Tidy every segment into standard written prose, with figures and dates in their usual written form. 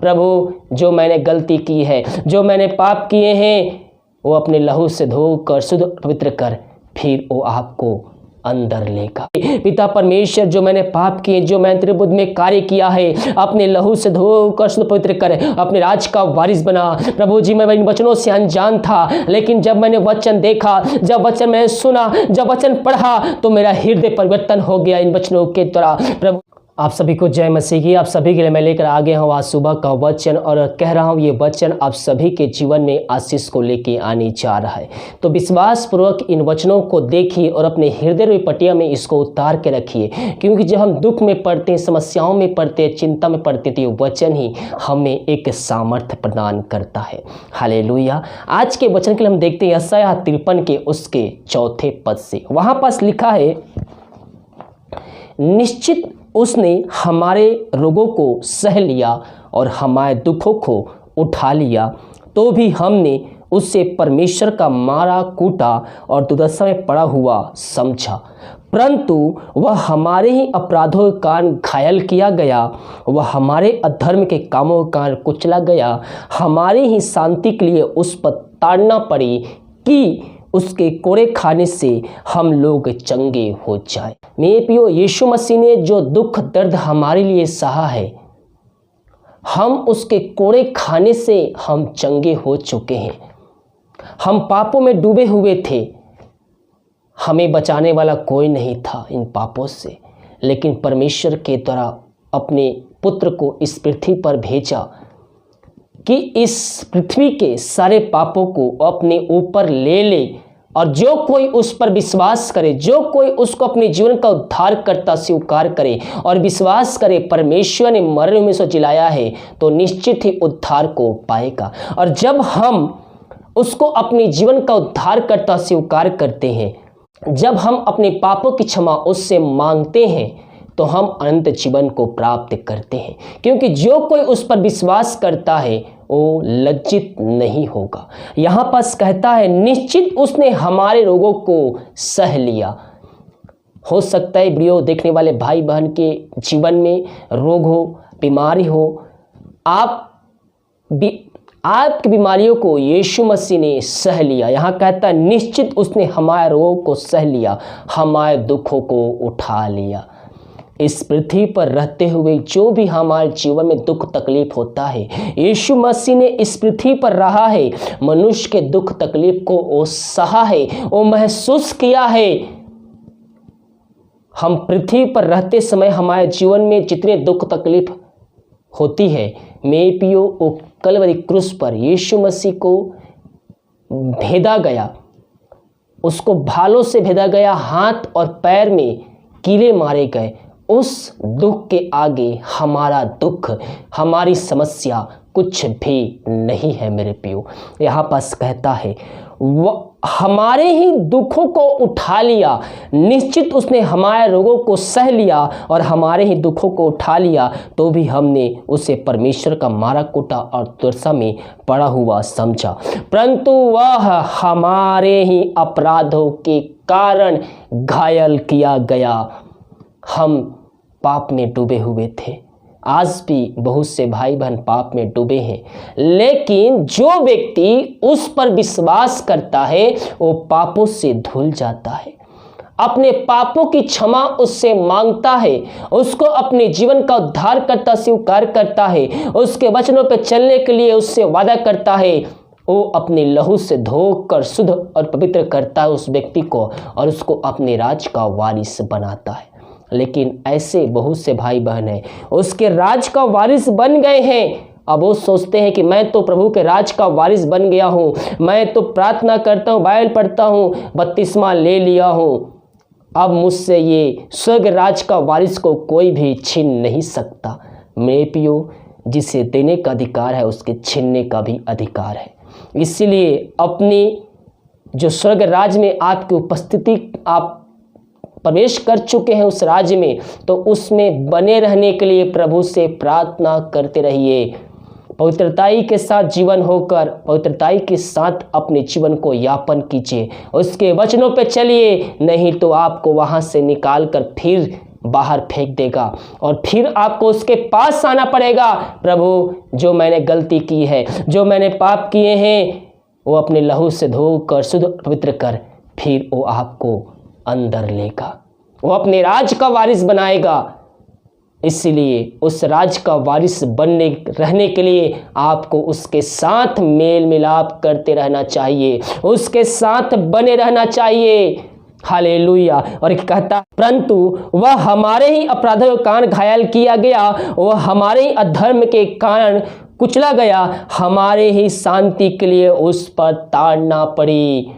प्रभु जो मैंने गलती की है, जो मैंने पाप किए हैं, वो अपने लहू से धोकर शुद्ध पवित्र कर फिर वो आपको अंदर लेगा। पिता परमेश्वर, जो मैंने पाप किए, जो मैंने तेरे विरुद्ध में कार्य किया है, अपने लहू से धोकर शुद्ध पवित्र कर अपने राज का वारिस बना। प्रभु जी, मैं इन वचनों से अनजान था, लेकिन जब मैंने वचन देखा, जब वचन मैंने सुना, जब वचन पढ़ा, तो मेरा हृदय परिवर्तन हो गया इन वचनों के द्वारा। प्रभु आप सभी को जय मसीह की। आप सभी के लिए मैं लेकर आ गया हूँ आज सुबह का वचन, और कह रहा हूँ ये वचन आप सभी के जीवन में आशीष को लेके आने जा रहा है। तो विश्वास पूर्वक इन वचनों को देखिए और अपने हृदय में पटिया में इसको उतार के रखिए, क्योंकि जब हम दुख में पड़ते हैं, समस्याओं में पड़ते हैं, चिंता में पड़ते हैं, तो ये वचन ही हमें एक सामर्थ्य प्रदान करता है। हालेलुया। आज के वचन के लिए हम देखते हैं यशायाह 53 के उसके 4 पद से। वहाँ पास लिखा है, निश्चित उसने हमारे रोगों को सह लिया और हमारे दुखों को उठा लिया, तो भी हमने उससे परमेश्वर का मारा कूटा और दुर्दशा में पड़ा हुआ समझा। परंतु वह हमारे ही अपराधों के कारण घायल किया गया, वह हमारे अधर्म के कामों के कारण कुचला गया। हमारी ही शांति के लिए उस पर ताड़ना पड़ी कि उसके कोड़े खाने से हम लोग चंगे हो जाए। मेरे प्रियो, यीशु मसीह ने जो दुख दर्द हमारे लिए सहा है, हम उसके कोड़े खाने से हम चंगे हो चुके हैं। हम पापों में डूबे हुए थे, हमें बचाने वाला कोई नहीं था इन पापों से, लेकिन परमेश्वर के द्वारा अपने पुत्र को इस पृथ्वी पर भेजा कि इस पृथ्वी के सारे पापों को अपने ऊपर ले ले, और जो कोई उस पर विश्वास करे, जो कोई उसको अपने जीवन का उद्धार करता स्वीकार करे और विश्वास करे परमेश्वर ने मरे हुए से जिलाया है, तो निश्चित ही उद्धार को पाएगा। और जब हम उसको अपने जीवन का उद्धार करता स्वीकार करते हैं, जब हम अपने पापों की क्षमा उससे मांगते हैं, तो हम अनंत जीवन को प्राप्त करते हैं, क्योंकि जो कोई उस पर विश्वास करता है वो लज्जित नहीं होगा। यहाँ पास कहता है, निश्चित उसने हमारे रोगों को सह लिया। हो सकता है वीडियो देखने वाले भाई बहन के जीवन में रोग हो, बीमारी हो, आपकी बीमारियों को यीशु मसीह ने सह लिया। यहाँ कहता है, निश्चित उसने हमारे रोगों को सह लिया, हमारे दुखों को उठा लिया। इस पृथ्वी पर रहते हुए जो भी हमारे जीवन में दुख तकलीफ होता है, यीशु मसीह ने इस पृथ्वी पर रहा है, मनुष्य के दुख तकलीफ को वो सहा है, वो महसूस किया है। हम पृथ्वी पर रहते समय हमारे जीवन में जितने दुख तकलीफ होती है, मेरे प्रियो, वो कलवरी क्रूस पर यीशु मसीह को भेदा गया, उसको भालों से भेदा गया, हाथ और पैर में कीले मारे गए। उस दुख के आगे हमारा दुख, हमारी समस्या कुछ भी नहीं है मेरे प्रियो। यहाँ पास कहता है, वह हमारे ही दुखों को उठा लिया, निश्चित उसने हमारे रोगों को सह लिया और हमारे ही दुखों को उठा लिया, तो भी हमने उसे परमेश्वर का मारा कूटा और दुर्दशा में पड़ा हुआ समझा। परंतु वह हमारे ही अपराधों के कारण घायल किया गया। हम पाप में डूबे हुए थे, आज भी बहुत से भाई बहन पाप में डूबे हैं, लेकिन जो व्यक्ति उस पर विश्वास करता है वो पापों से धुल जाता है, अपने पापों की क्षमा उससे मांगता है, उसको अपने जीवन का उद्धार करता स्वीकार करता है, उसके वचनों पर चलने के लिए उससे वादा करता है, वो अपने लहू से धोकर शुद्ध और पवित्र करता है उस व्यक्ति को और उसको अपने राज का वारिस बनाता है। लेकिन ऐसे बहुत से भाई बहन हैं, उसके राज का वारिस बन गए हैं। अब वो सोचते हैं कि मैं तो प्रभु के राज का वारिस बन गया हूँ, मैं तो प्रार्थना करता हूँ, बाइबल पढ़ता हूँ, बपतिस्मा ले लिया हूँ, अब मुझसे ये स्वर्ग राज का वारिस को कोई भी छीन नहीं सकता। मेरे प्रियो, जिसे देने का अधिकार है उसके छीनने का भी अधिकार है। इसीलिए अपनी जो स्वर्ग राज में आपकी उपस्थिति, आप प्रवेश कर चुके हैं उस राज्य में, तो उसमें बने रहने के लिए प्रभु से प्रार्थना करते रहिए। पवित्रताई के साथ जीवन होकर पवित्रताई के साथ अपने जीवन को यापन कीजिए, उसके वचनों पे चलिए, नहीं तो आपको वहाँ से निकाल कर फिर बाहर फेंक देगा और फिर आपको उसके पास आना पड़ेगा। प्रभु, जो मैंने गलती की है, जो मैंने पाप किए हैं, वो अपने लहू से धोकर शुद्ध पवित्र कर फिर वो आपको अंदर लेगा, वो अपने राज का वारिस बनाएगा। इसलिए उस राज का वारिस बनने रहने के लिए आपको उसके साथ मेल मिलाप करते रहना चाहिए, उसके साथ बने रहना चाहिए। हालेलुया। और कहता, परंतु वह हमारे ही अपराधों के कारण घायल किया गया, वह हमारे ही अधर्म के कारण कुचला गया, हमारे ही शांति के लिए उस पर ताड़ना पड़ी।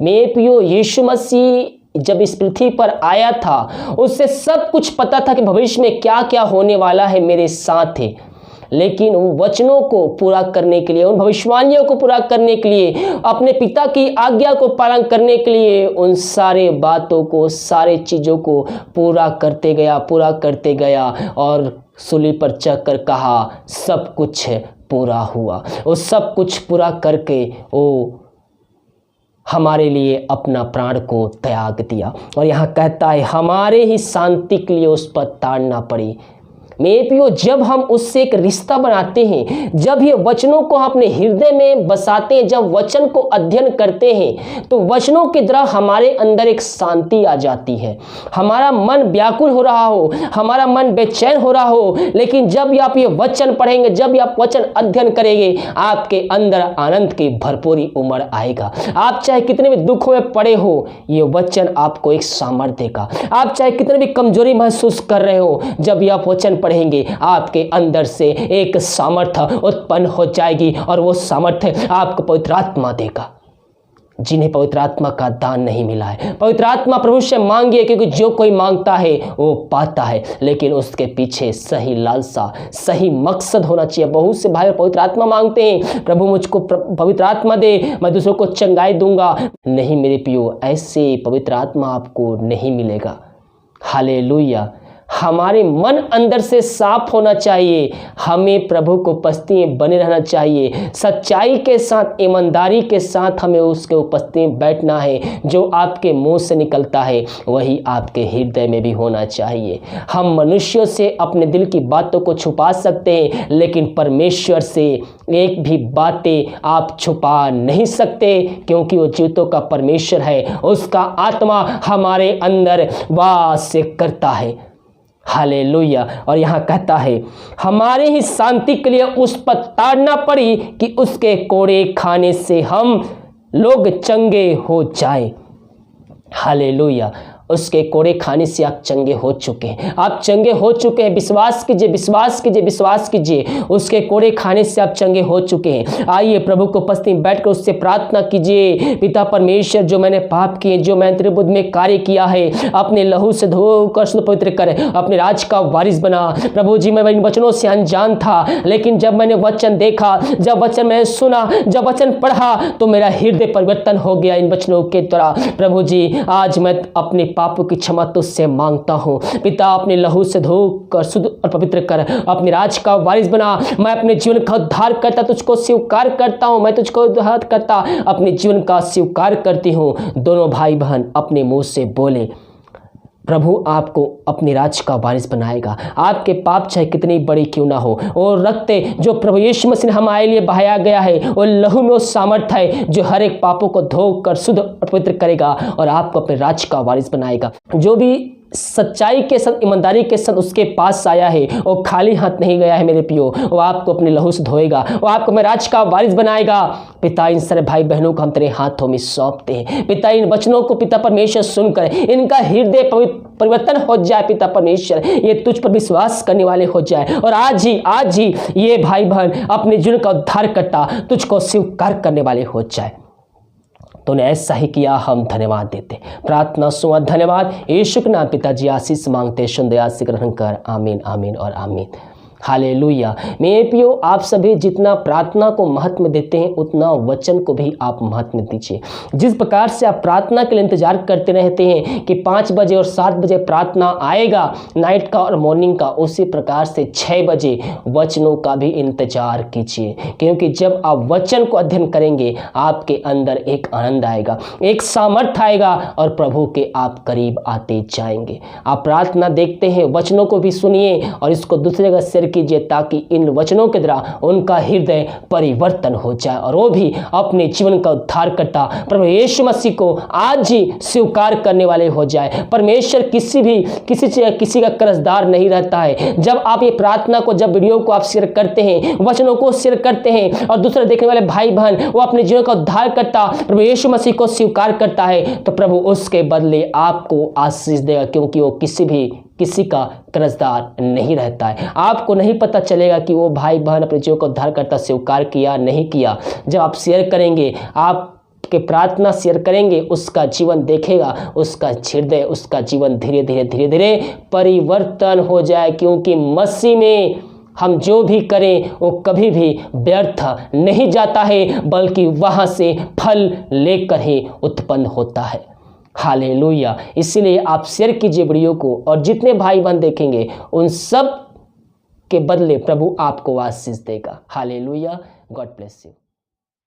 मेरे प्रियो, यीशु मसीह जब इस पृथ्वी पर आया था, उससे सब कुछ पता था कि भविष्य में क्या क्या होने वाला है मेरे साथ है, लेकिन उन वचनों को पूरा करने के लिए, उन भविष्यवाणियों को पूरा करने के लिए, अपने पिता की आज्ञा को पालन करने के लिए उन सारे बातों को, सारे चीज़ों को पूरा करते गया और सूली पर चढ़कर कहा, सब कुछ पूरा हुआ। वो सब कुछ पूरा करके वो हमारे लिए अपना प्राण को त्याग दिया। और यहाँ कहता है, हमारे ही शांति के लिए उस पर ताड़ना पड़ी। मेरे प्रियो, जब हम उससे एक रिश्ता बनाते हैं, जब ये वचनों को अपने हृदय में बसाते हैं, जब वचन को अध्ययन करते हैं, तो वचनों की तरह हमारे अंदर एक शांति आ जाती है। हमारा मन व्याकुल हो रहा हो, हमारा मन बेचैन हो रहा हो, लेकिन जब आप ये वचन पढ़ेंगे, जब आप वचन अध्ययन करेंगे, आपके अंदर आनंद की भरपूरी उमड़ आएगा। आप चाहे कितने भी दुखों में पड़े हो, ये वचन आपको एक सामर्थ्य देगा। आप चाहे कितने भी कमजोरी महसूस कर रहे हो, जब आप वचन पढ़ेंगे, आपके अंदर से एक सामर्थ्य उत्पन्न हो जाएगी और वो सामर्थ्य आपको पवित्र आत्मा देगा। जिन्हें पवित्र आत्मा का दान नहीं मिला है, पवित्र आत्मा प्रभु से मांगिए, क्योंकि जो कोई मांगता है वो पाता है, लेकिन उसके पीछे सही लालसा, सही मकसद होना चाहिए। बहुत से भाई पवित्र आत्मा मांगते हैं, प्रभु मुझको पवित्र आत्मा दे, मैं दूसरों को चंगाई दूंगा। नहीं मेरे प्रियो, ऐसे पवित्र आत्मा आपको नहीं मिलेगा। हालेलुया। हमारे मन अंदर से साफ होना चाहिए, हमें प्रभु को उपस्थिति में बने रहना चाहिए, सच्चाई के साथ, ईमानदारी के साथ हमें उसके उपस्थिति में बैठना है। जो आपके मुंह से निकलता है वही आपके हृदय में भी होना चाहिए। हम मनुष्यों से अपने दिल की बातों को छुपा सकते हैं, लेकिन परमेश्वर से एक भी बातें आप छुपा नहीं सकते, क्योंकि वो जीवितों का परमेश्वर है, उसका आत्मा हमारे अंदर वास करता है। हालेलुया। और यहाँ कहता है, हमारे ही शांति के लिए उस पर ताड़ना पड़ी कि उसके कोड़े खाने से हम लोग चंगे हो जाए। हालेलुया। उसके कोड़े खाने से आप चंगे हो चुके हैं, आप चंगे हो चुके हैं। विश्वास कीजिए, विश्वास कीजिए, विश्वास कीजिए, उसके कोड़े खाने से आप चंगे हो चुके हैं। आइए प्रभु को उपस्थिति में बैठकर उससे प्रार्थना कीजिए, पिता परमेश्वर, जो मैंने पाप किए, जो मैंने तेरे विरुद्ध में कार्य किया है, अपने लहू से धोकर शुद्ध पवित्र कर अपने राज का वारिस बना। प्रभु जी, मैं इन वचनों से अनजान था, लेकिन जब मैंने वचन देखा, जब वचन मैंने सुना, जब वचन पढ़ा, तो मेरा हृदय परिवर्तन हो गया इन वचनों के द्वारा। प्रभु जी, आज मैं अपने पापों की क्षमा तुझसे मांगता हूँ। पिता, अपने लहू से धोकर शुद्ध और पवित्र कर अपने राज का वारिस बना। मैं अपने जीवन का उद्धार करता तुझको स्वीकार करता हूँ, मैं तुझको उद्धार करता अपने जीवन का स्वीकार करती हूँ। दोनों भाई बहन अपने मुंह से बोले, प्रभु आपको अपने राज का वारिस बनाएगा। आपके पाप चाहे कितनी बड़ी क्यों ना हो, और रक्त जो प्रभु यीशु मसीह ने हमारे लिए बहाया गया है, वो लहू में सामर्थ है जो हर एक पापों को धोकर शुद्ध और पवित्र करेगा और आपको अपने राज का वारिस बनाएगा। जो भी सच्चाई के साथ, ईमानदारी के साथ उसके पास आया है, वो खाली हाथ नहीं गया है मेरे पियो, वो आपको अपने लहू से धोएगा, वो आपको अपने राज का वारिस बनाएगा। पिता, इन सारे भाई बहनों को हम तेरे हाथों में सौंपते हैं। पिता, इन वचनों को पिता परमेश्वर सुनकर इनका हृदय परिवर्तन हो जाए। पिता परमेश्वर, ये तुझ पर विश्वास करने वाले हो जाए, और आज ही ये भाई बहन अपने जीवन का उद्धार करता तुझको स्वीकार करने वाले हो जाए। तूने ऐसा ही किया, हम धन्यवाद देते। प्रार्थना सुना, धन्यवाद। यीशु के नाम पिताजी आशीष मांगते, सुन दया से ग्रहण कर। आमीन, आमीन और आमीन। हालेलुया। मेरे प्रियो, आप सभी जितना प्रार्थना को महत्व देते हैं उतना वचन को भी आप महत्व दीजिए। जिस प्रकार से आप प्रार्थना के लिए इंतजार करते रहते हैं कि 5 बजे और 7 बजे प्रार्थना आएगा नाइट का और मॉर्निंग का, उसी प्रकार से 6 बजे वचनों का भी इंतजार कीजिए, क्योंकि जब आप वचन को अध्ययन करेंगे आपके अंदर एक आनंद आएगा, एक सामर्थ्य आएगा और प्रभु के आप करीब आते जाएंगे। आप प्रार्थना देखते हैं, वचनों को भी सुनिए और इसको दूसरे का शेयर कीजिए, ताकि इन वचनों के द्वारा उनका हृदय परिवर्तन हो जाए और वो भी अपने जीवन का उद्धारकर्ता प्रभु यीशु मसीह को आज ही स्वीकार करने वाले हो जाए। परमेश्वर किसी का कर्जदार नहीं रहता है। जब आप ये प्रार्थना को, जब वीडियो को आप शेयर करते हैं, वचनों को शेयर करते हैं और दूसरे देखने वाले भाई बहन वो अपने जीवन का उद्धारकर्ता प्रभु यीशु मसीह को स्वीकार करता है, तो प्रभु उसके बदले आपको आशीष देगा, क्योंकि वो किसी का कर्जदार नहीं रहता है। आपको नहीं पता चलेगा कि वो भाई बहन अपने जीवन को उद्धारकर्ता स्वीकार किया नहीं किया। जब आप शेयर करेंगे, आप के प्रार्थना शेयर करेंगे, उसका जीवन देखेगा, उसका हृदय, उसका जीवन धीरे धीरे परिवर्तन हो जाए, क्योंकि मसीह में हम जो भी करें वो कभी भी व्यर्थ नहीं जाता है, बल्कि वहां से फल लेकर ही उत्पन्न होता है। हालेलुया। इसीलिए आप शेयर कीजिए वीडियो को, और जितने भाई बहन देखेंगे उन सब के बदले प्रभु आपको आशीष देगा। हालेलुया। God bless you.